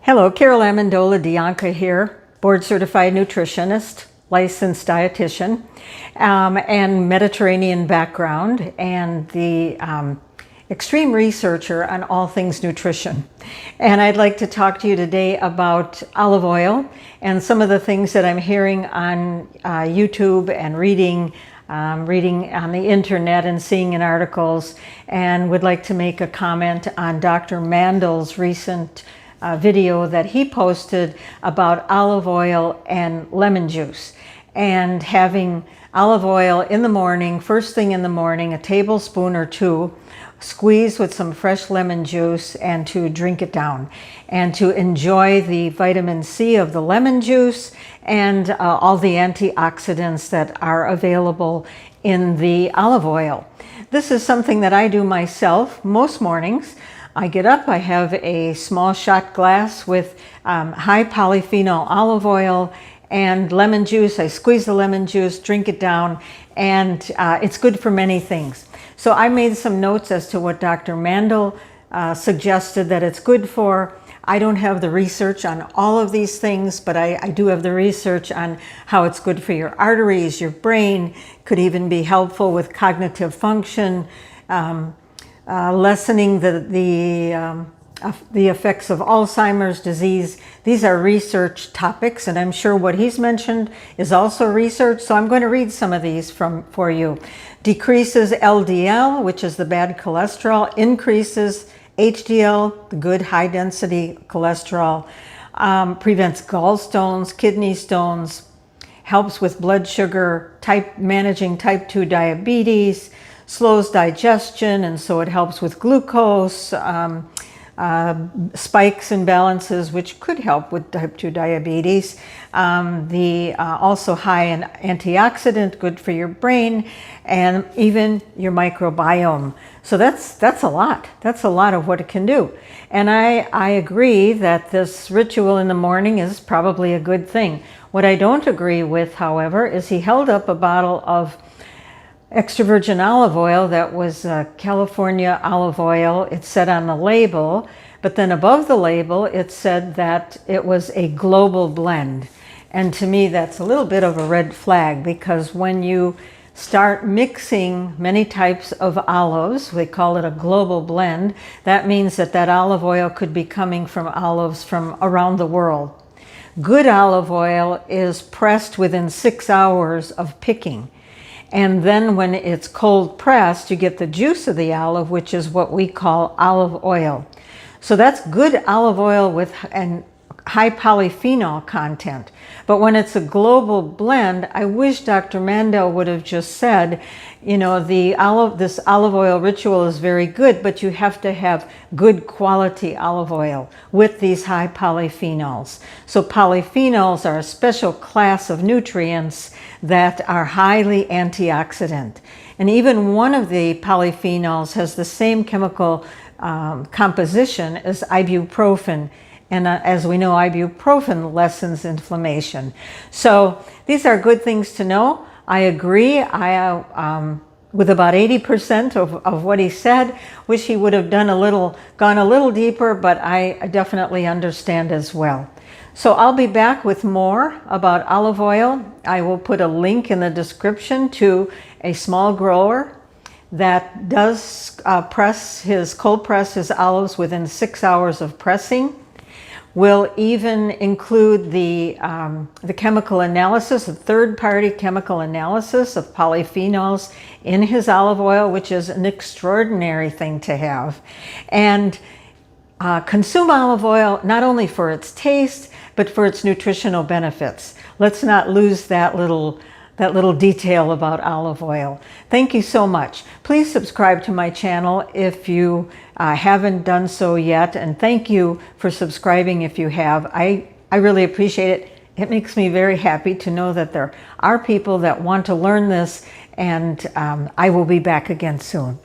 Hello, Carol Amendola Dianca here, board certified nutritionist, licensed dietitian, and Mediterranean background, and the extreme researcher on all things nutrition. And I'd like to talk to you today about olive oil and some of the things that I'm hearing on YouTube and reading on the internet and seeing in articles, and would like to make a comment on Dr. Mandell's recent video that he posted about olive oil and lemon juice, and having olive oil in the morning, first thing in the morning, a tablespoon or two, squeeze with some fresh lemon juice, and to drink it down and to enjoy the vitamin C of the lemon juice and all the antioxidants that are available in the olive oil. This is something that I do myself most mornings. I get up, I have a small shot glass with high polyphenol olive oil and lemon juice. I squeeze the lemon juice, drink it down, and it's good for many things. So I made some notes as to what Dr. Mandell suggested that it's good for. I don't have the research on all of these things, but I do have the research on how it's good for your arteries, your brain, could even be helpful with cognitive function, lessening the effects of Alzheimer's disease. These are research topics, and I'm sure what he's mentioned is also research, so I'm going to read some of these for you. Decreases LDL, which is the bad cholesterol, increases HDL, the good high-density cholesterol, prevents gallstones, kidney stones, helps with blood sugar, managing type 2 diabetes, slows digestion, and so it helps with glucose, spikes and balances, which could help with type 2 diabetes. Also high in antioxidant, good for your brain, and even your microbiome. So that's a lot. That's a lot of what it can do. And I agree that this ritual in the morning is probably a good thing. What I don't agree with, however, is he held up a bottle of extra virgin olive oil that was California olive oil. It said on the label, but then above the label it said that it was a global blend. And to me that's a little bit of a red flag, because when you start mixing many types of olives, we call it a global blend, that means that that olive oil could be coming from olives from around the world. Good olive oil is pressed within 6 hours of picking. And then when it's cold pressed, you get the juice of the olive, which is what we call olive oil. So that's good olive oil with high polyphenol content. But when it's a global blend, I wish Dr. Mandell would have just said, you know, this olive oil ritual is very good, but you have to have good quality olive oil with these high polyphenols. So polyphenols are a special class of nutrients that are highly antioxidant. And even one of the polyphenols has the same chemical composition as ibuprofen. And as we know, ibuprofen lessens inflammation. So these are good things to know. I agree. With about 80% of what he said. Wish he would have gone a little deeper, but I definitely understand as well. So I'll be back with more about olive oil. I will put a link in the description to a small grower that does cold press his olives within 6 hours of pressing. We'll even include the chemical analysis, a third-party chemical analysis of polyphenols in his olive oil, which is an extraordinary thing to have. And consume olive oil not only for its taste, but for its nutritional benefits. Let's not lose that little detail about olive oil. Thank you so much. Please subscribe to my channel if you haven't done so yet, and thank you for subscribing if you have. I really appreciate it. It makes me very happy to know that there are people that want to learn this, and I will be back again soon.